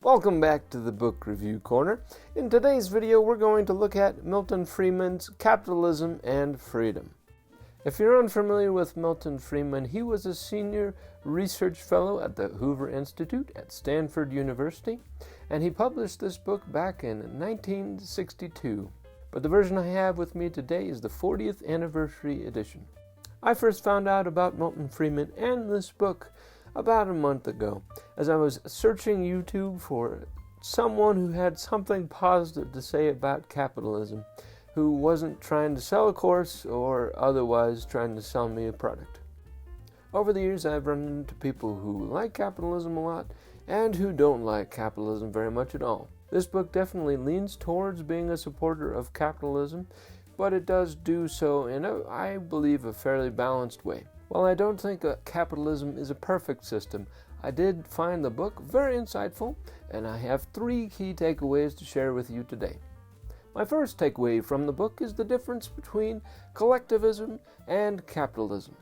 Welcome back to the Book Review Corner. In today's video, we're going to look at Milton Friedman's Capitalism and Freedom. If you're unfamiliar with Milton Friedman, he was a senior research fellow at the Hoover Institute at Stanford University, and he published this book back in 1962. But the version I have with me today is the 40th anniversary edition. I first found out about Milton Friedman and this book about a month ago, as I was searching YouTube for someone who had something positive to say about capitalism, who wasn't trying to sell a course or otherwise trying to sell me a product. Over the years, I've run into people who like capitalism a lot and who don't like capitalism very much at all. This book definitely leans towards being a supporter of capitalism, but it does do so in I believe, a fairly balanced way. While I don't think capitalism is a perfect system, I did find the book very insightful, and I have 3 key takeaways to share with you today. My first takeaway from the book is the difference between collectivism and capitalism.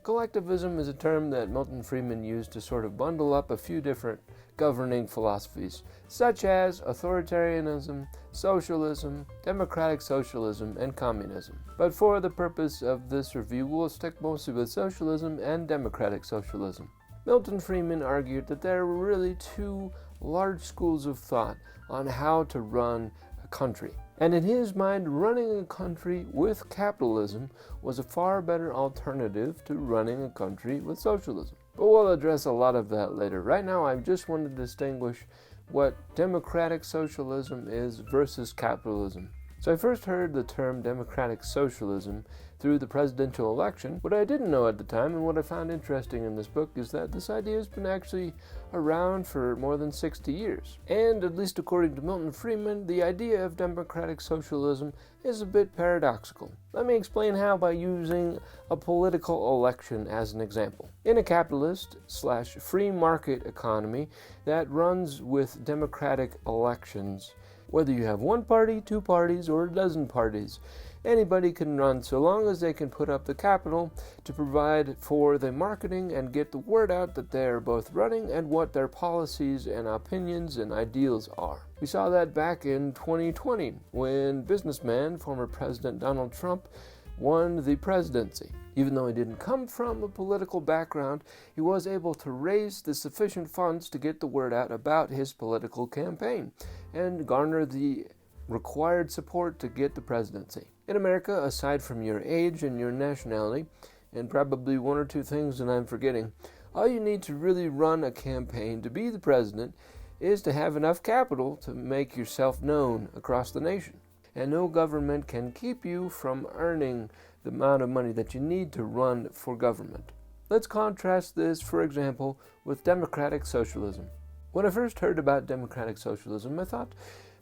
Collectivism is a term that Milton Friedman used to sort of bundle up a few different governing philosophies, such as authoritarianism, socialism, democratic socialism, and communism. But for the purpose of this review, we'll stick mostly with socialism and democratic socialism. Milton Friedman argued that there were really 2 large schools of thought on how to run a country. And in his mind, running a country with capitalism was a far better alternative to running a country with socialism. But we'll address a lot of that later. Right now, I just want to distinguish what democratic socialism is versus capitalism. So I first heard the term democratic socialism through the presidential election. What I didn't know at the time, and what I found interesting in this book, is that this idea has been actually around for more than 60 years. And at least according to Milton Friedman, the idea of democratic socialism is a bit paradoxical. Let me explain how by using a political election as an example. In a capitalist/free market economy that runs with democratic elections, whether you have 1 party, 2 parties, or a dozen parties, anybody can run so long as they can put up the capital to provide for the marketing and get the word out that they are both running and what their policies and opinions and ideals are. We saw that back in 2020 when businessman, former President Donald Trump, won the presidency. Even though he didn't come from a political background, he was able to raise the sufficient funds to get the word out about his political campaign and garner the required support to get the presidency. In America, aside from your age and your nationality, and probably 1 or 2 things that I'm forgetting, all you need to really run a campaign to be the president is to have enough capital to make yourself known across the nation. And no government can keep you from earning the amount of money that you need to run for government. Let's contrast this, for example, with democratic socialism. When I first heard about democratic socialism, I thought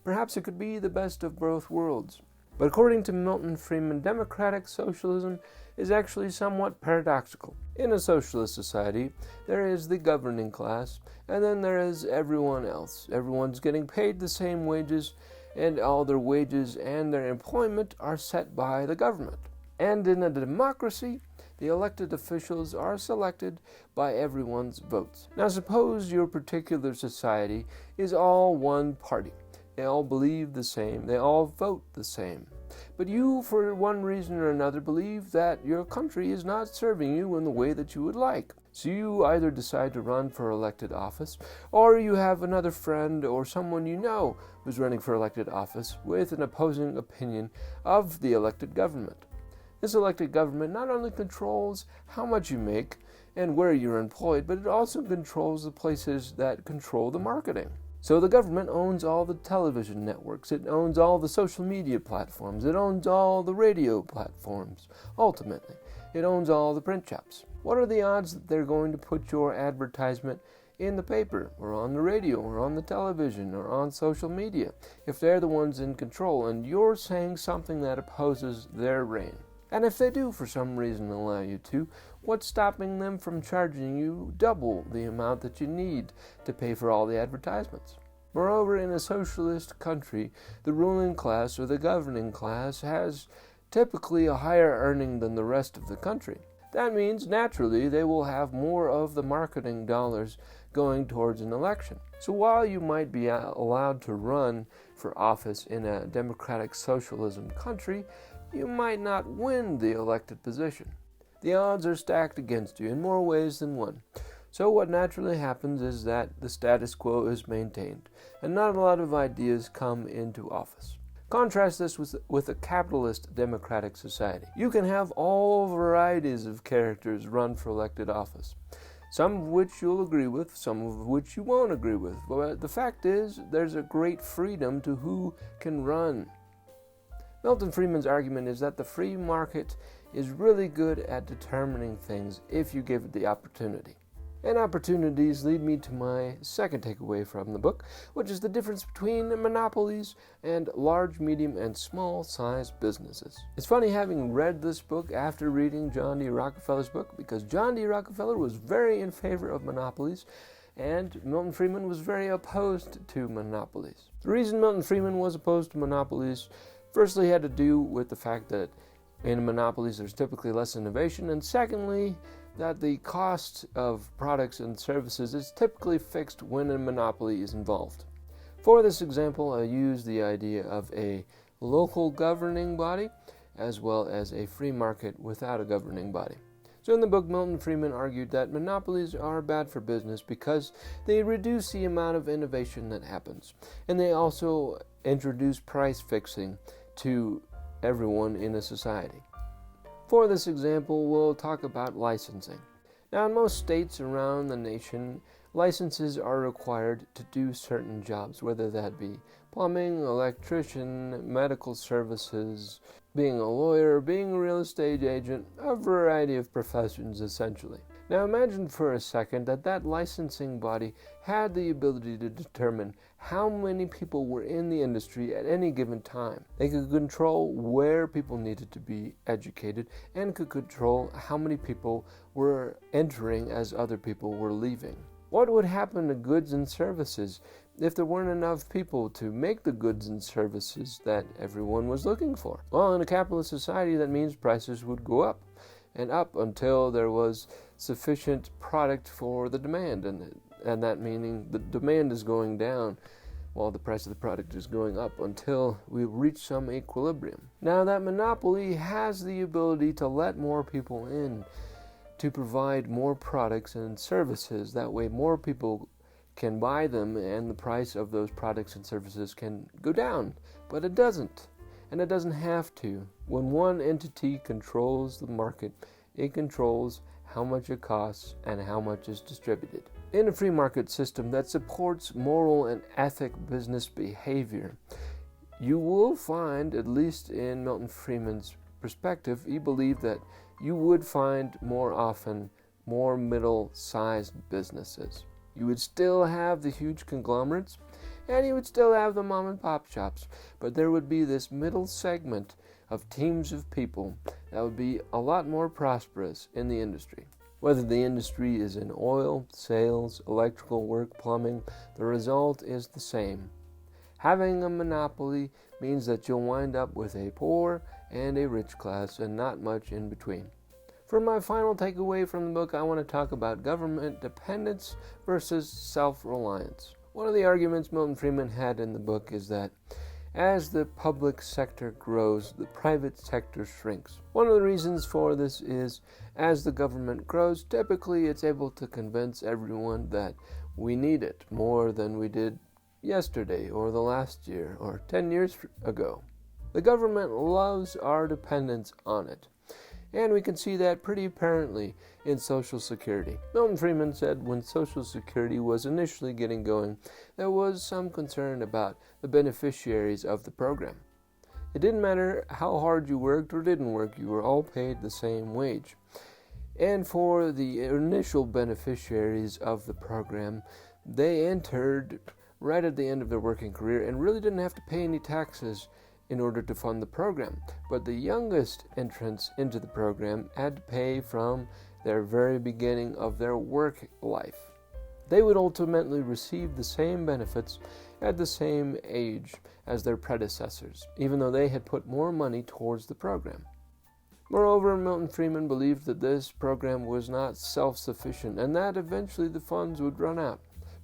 perhaps it could be the best of both worlds. But according to Milton Friedman, democratic socialism is actually somewhat paradoxical. In a socialist society, there is the governing class, and then there is everyone else. Everyone's getting paid the same wages, and all their wages and their employment are set by the government. And in a democracy, the elected officials are selected by everyone's votes. Now suppose your particular society is all one party. They all believe the same. They all vote the same. But you, for one reason or another, believe that your country is not serving you in the way that you would like. So you either decide to run for elected office, or you have another friend or someone you know who's running for elected office with an opposing opinion of the elected government. This elected government not only controls how much you make and where you're employed, but it also controls the places that control the marketing. So the government owns all the television networks, it owns all the social media platforms, it owns all the radio platforms. Ultimately, it owns all the print shops. What are the odds that they're going to put your advertisement in the paper, or on the radio, or on the television, or on social media, if they're the ones in control and you're saying something that opposes their reign? And if they do for some reason allow you to, what's stopping them from charging you double the amount that you need to pay for all the advertisements? Moreover, in a socialist country, the ruling class or the governing class has typically a higher earning than the rest of the country. That means, naturally, they will have more of the marketing dollars going towards an election. So while you might be allowed to run for office in a democratic socialism country, you might not win the elected position. The odds are stacked against you in more ways than one. So what naturally happens is that the status quo is maintained, and not a lot of ideas come into office. Contrast this with a capitalist democratic society. You can have all varieties of characters run for elected office, some of which you'll agree with, some of which you won't agree with. But the fact is, there's a great freedom to who can run. Milton Friedman's argument is that the free market is really good at determining things if you give it the opportunity. And opportunities lead me to my second takeaway from the book, which is the difference between monopolies and large, medium, and small-sized businesses. It's funny having read this book after reading John D. Rockefeller's book, because John D. Rockefeller was very in favor of monopolies, and Milton Friedman was very opposed to monopolies. The reason Milton Friedman was opposed to monopolies firstly had to do with the fact that in monopolies there's typically less innovation, and secondly, that the cost of products and services is typically fixed when a monopoly is involved. For this example, I use the idea of a local governing body as well as a free market without a governing body. So in the book, Milton Friedman argued that monopolies are bad for business because they reduce the amount of innovation that happens, and they also introduce price fixing to everyone in a society. For this example, we'll talk about licensing. Now, in most states around the nation, licenses are required to do certain jobs, whether that be plumbing, electrician, medical services, being a lawyer, being a real estate agent, a variety of professions essentially. Now imagine for a second that licensing body had the ability to determine how many people were in the industry at any given time. They could control where people needed to be educated and could control how many people were entering as other people were leaving. What would happen to goods and services if there weren't enough people to make the goods and services that everyone was looking for? Well, in a capitalist society, that means prices would go up and up until there was sufficient product for the demand, and that meaning the demand is going down while the price of the product is going up until we reach some equilibrium. Now that monopoly has the ability to let more people in, to provide more products and services. That way more people can buy them and the price of those products and services can go down, but it doesn't. And it doesn't have to. When one entity controls the market, it controls how much it costs and how much is distributed. In a free market system that supports moral and ethic business behavior, you will find, at least in Milton Friedman's perspective, he believed that you would find more often more middle-sized businesses. You would still have the huge conglomerates, and you would still have the mom and pop shops, but there would be this middle segment of teams of people that would be a lot more prosperous in the industry. Whether the industry is in oil, sales, electrical work, plumbing, the result is the same. Having a monopoly means that you'll wind up with a poor and a rich class and not much in between. For my final takeaway from the book, I want to talk about government dependence versus self-reliance. One of the arguments Milton Friedman had in the book is that as the public sector grows, the private sector shrinks. One of the reasons for this is as the government grows, typically it's able to convince everyone that we need it more than we did yesterday or the last year or 10 years ago. The government loves our dependence on it. And we can see that pretty apparently in Social Security. Milton Friedman said when Social Security was initially getting going, there was some concern about the beneficiaries of the program. It didn't matter how hard you worked or didn't work, you were all paid the same wage. And for the initial beneficiaries of the program, they entered right at the end of their working career and really didn't have to pay any taxes in order to fund the program. But the youngest entrants into the program had to pay from their very beginning of their work life. They would ultimately receive the same benefits at the same age as their predecessors, even though they had put more money towards the program. Moreover, Milton Friedman believed that this program was not self-sufficient and that eventually the funds would run out.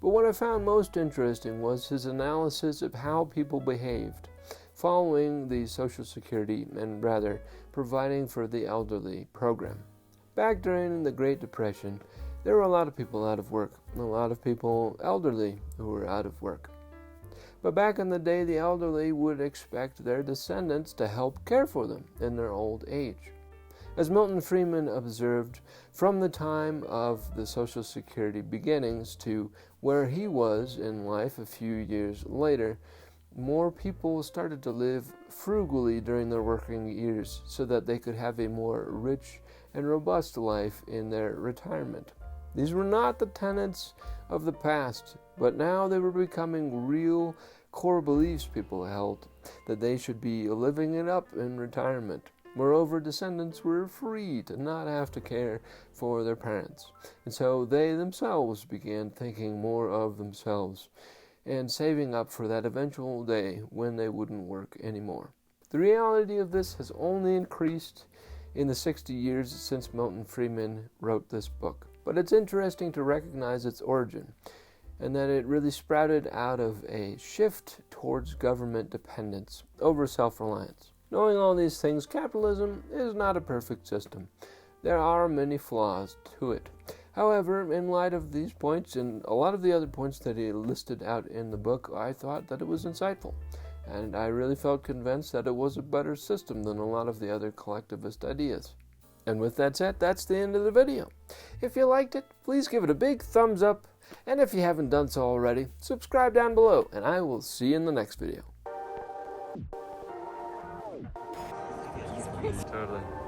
But what I found most interesting was his analysis of how people behaved following the Social Security and rather providing for the elderly program. Back during the Great Depression, there were a lot of people out of work, a lot of people elderly who were out of work. But back in the day, the elderly would expect their descendants to help care for them in their old age. As Milton Friedman observed, from the time of the Social Security beginnings to where he was in life a few years later, more people started to live frugally during their working years so that they could have a more rich and robust life in their retirement. These were not the tenets of the past, but now they were becoming real core beliefs people held, that they should be living it up in retirement. Moreover, descendants were free to not have to care for their parents, and so they themselves began thinking more of themselves and saving up for that eventual day when they wouldn't work anymore. The reality of this has only increased in the 60 years since Milton Friedman wrote this book. But it's interesting to recognize its origin, and that it really sprouted out of a shift towards government dependence over self-reliance. Knowing all these things, capitalism is not a perfect system. There are many flaws to it. However, in light of these points and a lot of the other points that he listed out in the book, I thought that it was insightful. And I really felt convinced that it was a better system than a lot of the other collectivist ideas. And with that said, that's the end of the video. If you liked it, please give it a big thumbs up. And if you haven't done so already, subscribe down below. And I will see you in the next video. Totally.